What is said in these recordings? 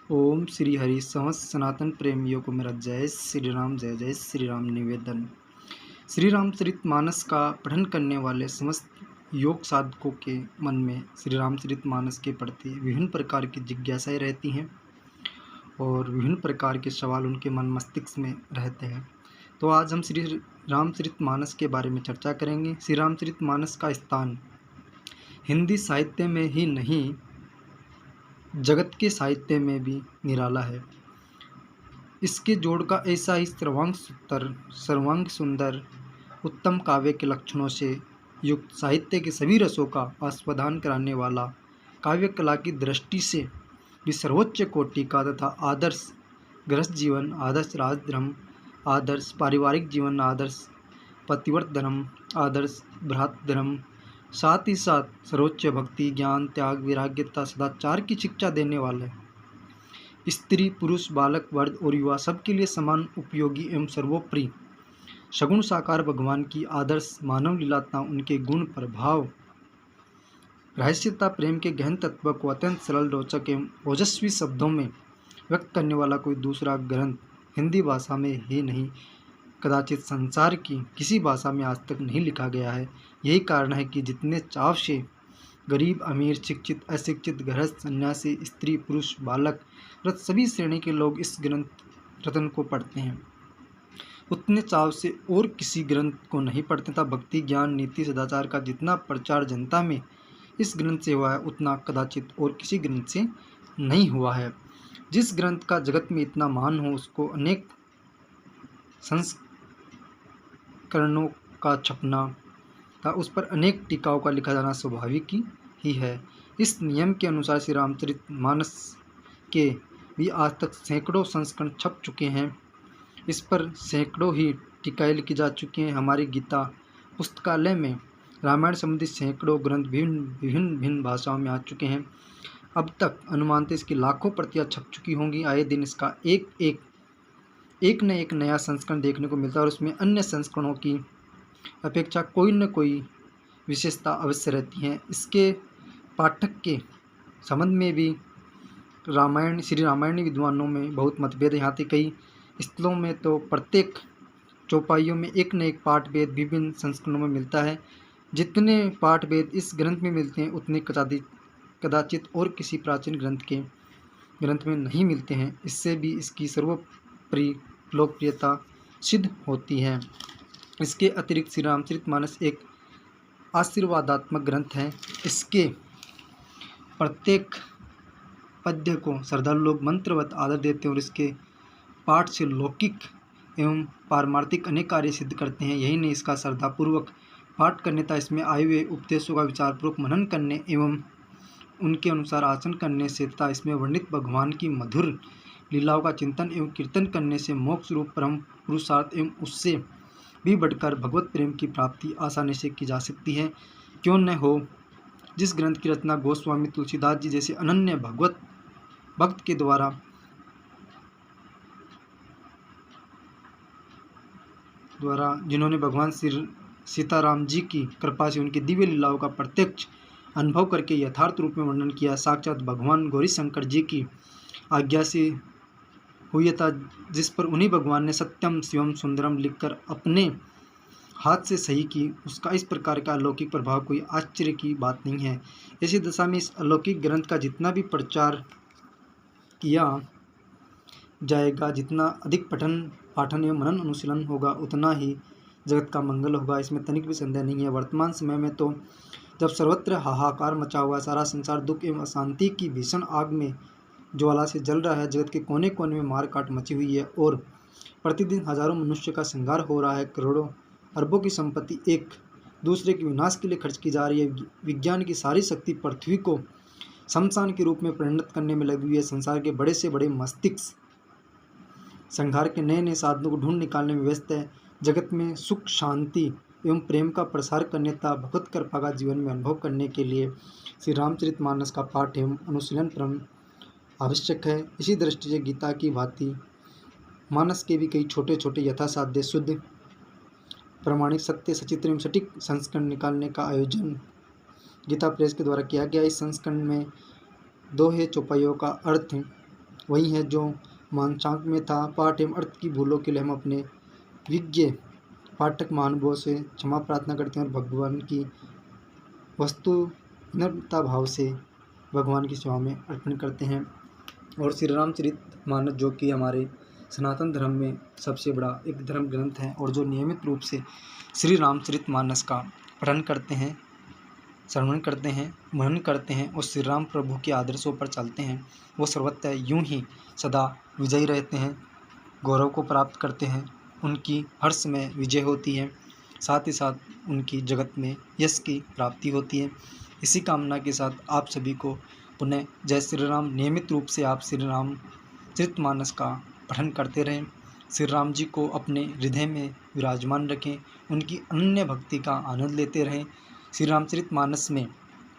ओम श्री हरि समस्त सनातन प्रेमियों को मेरा जय श्री राम, जय जय श्री राम निवेदन। श्री रामचरित मानस का पठन करने वाले समस्त योग साधकों के मन में श्री रामचरित मानस के प्रति विभिन्न प्रकार की जिज्ञासाएं रहती हैं और विभिन्न प्रकार के सवाल उनके मन मस्तिष्क में रहते हैं। तो आज हम श्री रामचरित मानस के बारे में चर्चा करेंगे। श्री रामचरित मानस का स्थान हिंदी साहित्य में ही नहीं, जगत के साहित्य में भी निराला है। इसके जोड़ का ऐसा ही सर्वांग सुंदर उत्तम काव्य के लक्षणों से युक्त, साहित्य के सभी रसों का आस्वादन कराने वाला, काव्य कला की दृष्टि से भी सर्वोच्च कोटि का तथा आदर्श गृहस्थ जीवन, आदर्श राजधर्म, आदर्श पारिवारिक जीवन, आदर्श पतिव्रत धर्म, आदर्श भ्रातृधर्म, साथ ही साथ सर्वोच्च भक्ति, ज्ञान, त्याग, वैराग्यता, सदाचार की शिक्षा देने वाले, स्त्री, पुरुष, बालक, वृद्ध और युवा सबके लिए समान उपयोगी एवं सर्वोपरि सगुण साकार भगवान की आदर्श मानव लीलाता, उनके गुण, प्रभाव, रहस्यता, प्रेम के गहन तत्व को अत्यंत सरल, रोचक एवं ओजस्वी शब्दों में व्यक्त करने वाला कोई दूसरा ग्रंथ हिंदी भाषा में ही नहीं, कदाचित संसार की किसी भाषा में आज तक नहीं लिखा गया है। यही कारण है कि जितने चाव से गरीब, अमीर, शिक्षित, अशिक्षित, गृहस्थ, सन्यासी, स्त्री, पुरुष, बालक, वृद्ध सभी श्रेणी के लोग इस ग्रंथ रत्न को पढ़ते हैं, उतने चाव से और किसी ग्रंथ को नहीं पढ़ते था। भक्ति, ज्ञान, नीति, सदाचार का जितना प्रचार जनता में इस ग्रंथ से हुआ है, उतना कदाचित और किसी ग्रंथ से नहीं हुआ है। जिस ग्रंथ का जगत में इतना मान हो, उसको अनेक संस्करणों का छपना था, उस पर अनेक टीकाओं का लिखा जाना स्वाभाविक ही है। इस नियम के अनुसार श्री रामचरित मानस के भी आज तक सैकड़ों संस्करण छप चुके हैं। इस पर सैकड़ों ही टीकाएं लिखी जा चुकी हैं। हमारी गीता पुस्तकालय में रामायण संबंधित सैकड़ों ग्रंथ विभिन्न भाषाओं में आ चुके हैं। अब तक अनुमानतः इसकी लाखों प्रतियां छप चुकी होंगी। आए दिन इसका एक न एक नया संस्करण देखने को मिलता है और उसमें अन्य संस्करणों की अपेक्षा कोई न कोई विशेषता अवश्य रहती है। इसके पाठक के संबंध में भी श्री रामायणी विद्वानों में बहुत मतभेद है। यहाँ तक कई स्थलों में तो प्रत्येक चौपाइयों में एक न एक पाठ भेद विभिन्न संस्करणों में मिलता है। जितने पाठ भेद इस ग्रंथ में मिलते हैं, उतने कदाचित और किसी प्राचीन ग्रंथ में नहीं मिलते हैं। इससे भी इसकी सर्वोपरि लोकप्रियता सिद्ध होती है। इसके अतिरिक्त श्री रामचरित मानस एक आशीर्वादात्मक ग्रंथ है। इसके प्रत्येक पद्य को श्रद्धालु लोग मंत्रवत आदर देते हैं और इसके पाठ से लौकिक एवं पारमार्थिक अनेक कार्य सिद्ध करते हैं। यही नहीं, इसका श्रद्धापूर्वक पाठ करने तथा इसमें आए हुए उपदेशों का विचारपूर्वक मनन करने एवं उनके अनुसार आचरण करने से तथा इसमें वर्णित भगवान की मधुर लीलाओं का चिंतन एवं कीर्तन करने से मोक्ष रूप परम पुरुषार्थ एवं उससे भी बढ़कर भगवत प्रेम की प्राप्ति आसानी से की जा सकती है। क्यों न हो, जिस ग्रंथ की रचना गोस्वामी तुलसीदास जी जैसे अनन्य भगवत भक्त के द्वारा जिन्होंने भगवान श्री सीताराम जी की कृपा से उनकी दिव्य लीलाओं का प्रत्यक्ष अनुभव करके यथार्थ रूप में वर्णन किया, साक्षात भगवान गौरी शंकर जी की आज्ञा से हुई था, जिस पर उन्हीं भगवान ने सत्यम शिवम सुंदरम लिखकर अपने हाथ से सही की, उसका इस प्रकार का अलौकिक प्रभाव कोई आश्चर्य की बात नहीं है। ऐसी दशा में इस अलौकिक ग्रंथ का जितना भी प्रचार किया जाएगा, जितना अधिक पठन पाठन एवं मनन अनुशीलन होगा, उतना ही जगत का मंगल होगा। इसमें तनिक भी संदेह नहीं है। वर्तमान समय में तो जब सर्वत्र हाहाकार मचा हुआ, सारा संसार दुख एवं अशांति की भीषण आग में ज्वाला से जल रहा है, जगत के कोने कोने में मार काट मची हुई है और प्रतिदिन हजारों मनुष्य का संहार हो रहा है। करोड़ों अरबों की संपत्ति एक दूसरे के विनाश के लिए खर्च की जा रही है। विज्ञान की सारी शक्ति पृथ्वी को शमशान के रूप में परिणत करने में लगी हुई है। संसार के बड़े से बड़े मस्तिष्क संहार के नए नए साधनों को ढूंढ निकालने में व्यस्त है। जगत में सुख, शांति एवं प्रेम का प्रसार करने तथा भगवत कृपा का जीवन में अनुभव करने के लिए श्री रामचरित मानस का पाठ एवं अनुशीलन परम आवश्यक है। इसी दृष्टि से गीता की भांति मानस के भी कई छोटे छोटे यथासाध्य, शुद्ध, प्रामाणिक, सत्य, सचित्र एवं सटीक संस्करण निकालने का आयोजन गीता प्रेस के द्वारा किया गया। इस संस्करण में दोहे चौपाइयों का अर्थ वही है जो मानचांक में था। पाठ एवं अर्थ की भूलों के लिए हम अपने विज्ञ पाठक महानुभावों से क्षमा प्रार्थना करते हैं और भगवान की वस्तु नम्रता भाव से भगवान की सेवा में अर्पण करते हैं। और श्री रामचरितमानस जो कि हमारे सनातन धर्म में सबसे बड़ा एक धर्म ग्रंथ है और जो नियमित रूप से श्री रामचरितमानस का पठन करते हैं, श्रवण करते हैं, मनन करते हैं और श्री राम प्रभु के आदर्शों पर चलते हैं, वो सर्वथा यूं ही सदा विजयी रहते हैं, गौरव को प्राप्त करते हैं, उनकी हर समय विजय होती है, साथ ही साथ उनकी जगत में यश की प्राप्ति होती है। इसी कामना के साथ आप सभी को पुनः जय श्री राम। नियमित रूप से आप श्री रामचरितमानस का पठन करते रहें, श्री राम जी को अपने हृदय में विराजमान रखें, उनकी अनन्य भक्ति का आनंद लेते रहें। श्री रामचरितमानस में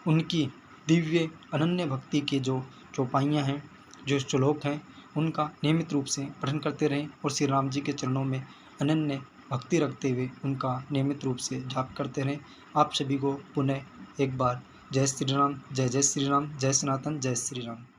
उनकी दिव्य अनन्य भक्ति के जो चौपाइयाँ हैं, जो श्लोक हैं, उनका नियमित रूप से पठन करते रहें और श्री राम जी के चरणों में अनन्य भक्ति रखते हुए उनका नियमित रूप से जाप करते रहें। आप सभी को पुनः एक बार जय श्री राम, जय जय श्री राम, जय सनातन, जय श्री राम।